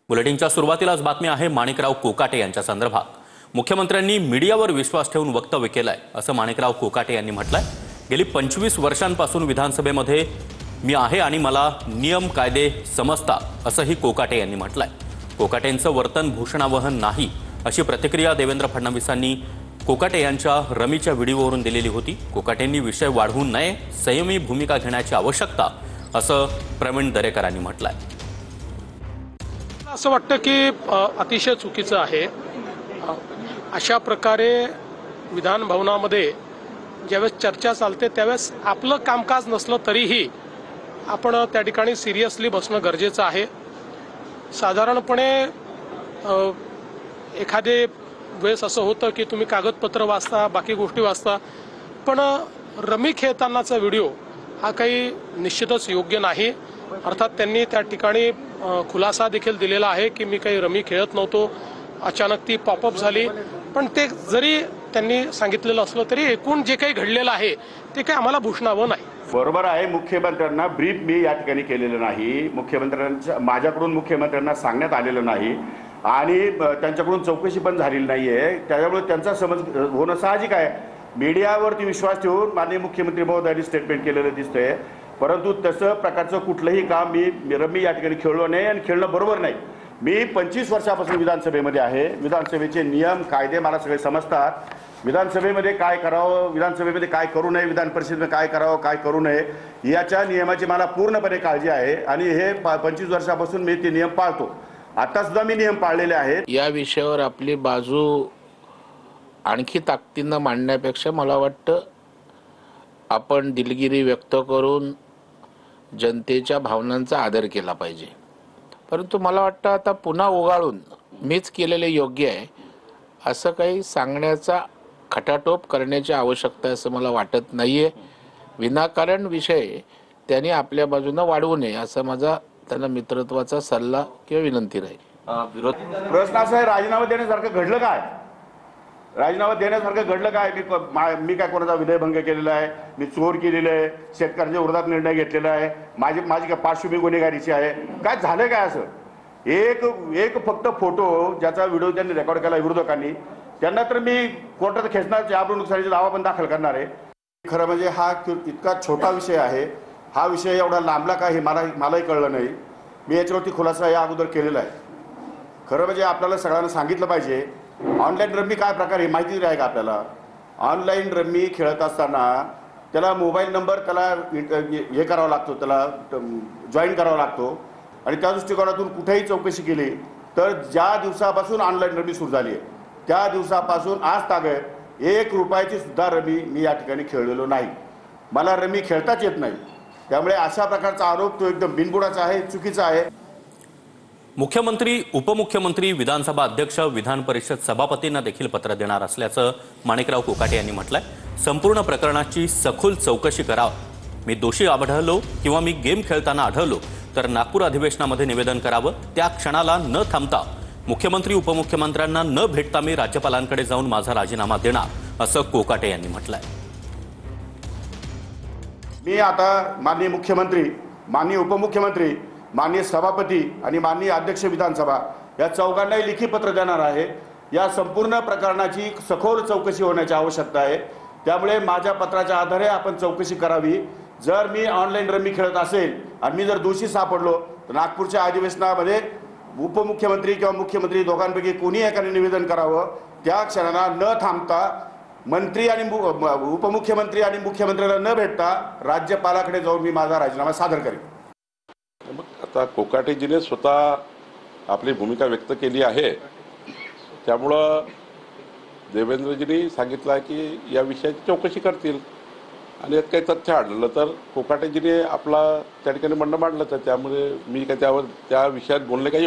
बुलेटिनच्या सुरुवातीलाच बातमी आहे माणिकराव कोकाटे यांच्या संदर्भात। मुख्यमंत्र्यांनी मीडियावर विश्वास ठेवून वक्तव्य केलंय असं माणिकराव कोकाटे यांनी म्हटलंय। गेली 25 वर्षांपासून विधानसभेमध्ये मी आहे आणि मला नियम कायदे समजतात असंही कोकाटे यांनी म्हटलंय। कोकाटेंचं वर्तन भूषणावहन नाही अशी प्रतिक्रिया देवेंद्र फडणवीसांनी कोकाटे यांच्या रमीच्या व्हिडिओवरून दिलेली होती। कोकाटेंनी विषय वाढवू नये, संयमी भूमिका घेण्याची आवश्यकता असं प्रवीण दरेकरांनी म्हटलंय। असं वाटतं की अतिशय चुकीचं आहे। अशा प्रकारे विधान भवनामध्ये ज्यावेळेस चर्चा चालते त्यावेळेस आपलं कामकाज नसलं तरीही आपण त्या ठिकाणी सिरियसली बसणं गरजेचं आहे। साधारणपणे एखादे वेळेस असं होतं की तुम्ही कागदपत्र वाचता, बाकी गोष्टी वाचता, पण रमी खेळतानाचा व्हिडिओ हा काही निश्चितच योग्य नाही। अर्थात त्यांनी त्या ठिकाणी खुलासा देखील दिलेला आहे की मी काही रमी खेळत नव्हतो, अचानक ती पॉपअप झाली। पण ते जरी त्यांनी सांगितलेलं असलं तरी एकूण जे काही घडलेलं आहे ते काही आम्हाला भूषणावं नाही। बरोबर आहे, मुख्यमंत्र्यांना ब्रीफ मी या ठिकाणी केलेलं नाही, माझ्याकडून मुख्यमंत्र्यांना सांगण्यात आलेलं नाही आणि त्यांच्याकडून चौकशी पण झालेली नाहीये। त्यामुळे त्यांचा समज होणं साहजिक आहे। मीडियावरती विश्वास ठेवून माननीय मुख्यमंत्री महोदयांनी स्टेटमेंट केलेलं दिसतंय, परंतु तसं प्रकारचं कुठलंही काम मी या ठिकाणी खेळलो नाही आणि खेळणं बरोबर नाही। मी 25 वर्षापासून विधानसभेमध्ये आहे। विधानसभेचे नियम कायदे मला सगळे समजतात। विधानसभेमध्ये काय करावं, विधानसभेमध्ये काय करू नये, विधान परिषदेमध्ये काय करावं, काय करू नये याच्या नियमाची मला पूर्णपणे काळजी आहे आणि हे 25 वर्षापासून मी ते नियम पाळतो। आता सुद्धा मी नियम पाळलेले आहेत। या विषयावर आपली बाजू आणखी ताकदीनं मांडण्यापेक्षा मला वाटतं आपण दिलगिरी व्यक्त करून जनतेच्या भावनांचा आदर केला पाहिजे। परंतु मला वाटतं आता पुन्हा ओगाळून मीच केलेले योग्य आहे असं काही सांगण्याचा खटाटोप करण्याची आवश्यकता असं मला वाटत नाहीये। विनाकारण विषय त्यांनी आपल्या बाजूने वाढवू नये असं माझा त्यांना मित्रत्वाचा सल्ला किंवा विनंती राहील। प्रश्न असा आहे, राजीनामा देण्यासारखं घडलं काय? राजीनामा देण्यासारखं घडलं काय? मी काय कोणाचा विनयभंग केलेला आहे, मी चोर केलेलं आहे, शेतकऱ्यांच्या विरोधात निर्णय घेतलेला आहे, माझी काय पार्श्वभूमी गुन्हेगारीची आहे? काय झालं काय असं? एक फक्त फोटो ज्याचा व्हिडिओ त्यांनी रेकॉर्ड केला विरोधकांनी, त्यांना तर मी कोर्टात खेचणार, अब्रू नुकसानीचा दावा पण दाखल करणार आहे। खरं म्हणजे हा इतका छोटा विषय आहे, हा विषय एवढा लांबला का हे मलाही कळलं नाही। मी याच्यावरती खुलासा या अगोदर केलेला आहे। खरं म्हणजे आपल्याला सगळ्यांना सांगितलं पाहिजे ऑनलाईन रम्मी काय प्रकार हे माहिती आहे का आपल्याला? ऑनलाईन रम्मी खेळत असताना त्याला मोबाईल नंबर त्याला हे करावा लागतो, त्याला जॉईन करावा लागतो आणि त्या दृष्टिकोनातून कुठेही चौकशी केली तर ज्या दिवसापासून ऑनलाईन रमी सुरू झाली आहे त्या दिवसापासून आज तागत 1 रुपयाची सुद्धा रमी मी या ठिकाणी खेळलेलो नाही। मला रमी खेळताच येत नाही। त्यामुळे अशा प्रकारचा आरोप तो एकदम बिनबुडाचा आहे, चुकीचा आहे। मुख्यमंत्री, उपमुख्यमंत्री, विधानसभा अध्यक्ष, विधान परिषद सभापतींना देखील पत्र देणार असल्याचं माणिकराव कोकाटे यांनी म्हटलंय। संपूर्ण प्रकरणाची सखोल चौकशी करावी। मी दोषी आढळलो किंवा मी गेम खेळताना आढळलो तर नागपूर अधिवेशनामध्ये निवेदन करावं। त्या क्षणाला न थांबता मुख्यमंत्री उपमुख्यमंत्र्यांना न भेटता मी राज्यपालांकडे जाऊन माझा राजीनामा देणार असं कोकाटे यांनी म्हटलंय। मी आता माननीय मुख्यमंत्री, माननीय उपमुख्यमंत्री, माननीय सभापती आणि माननीय अध्यक्ष विधानसभा या चौघांनाही लिखित पत्र देणार आहे। या संपूर्ण प्रकरणाची सखोल चौकशी होण्याची आवश्यकता आहे। त्यामुळे माझ्या पत्राच्या आधारे आपण चौकशी करावी। जर मी ऑनलाईन रमी खेळत असेल आणि मी जर दोषी सापडलो तर नागपूरच्या अधिवेशनामध्ये उपमुख्यमंत्री किंवा मुख्यमंत्री दोघांपैकी कोणी एकाने निवेदन करावं। त्या क्षणाला न थांबता मंत्री आणि उपमुख्यमंत्री आणि मुख्यमंत्र्यांना न भेटता राज्यपालाकडे जाऊन मी माझा राजीनामा सादर करेन। आता कोकाटेजीने स्वतः आपली भूमिका व्यक्त केली आहे, त्यामुळं देवेंद्रजींनी सांगितलं आहे की या विषयाची चौकशी करतील आणि यात काही तथ्य आढळलं तर कोकाटेजीने आपला त्या ठिकाणी म्हणणं मांडलं, तर त्यामुळे मी काय त्या विषयात बोलणे काही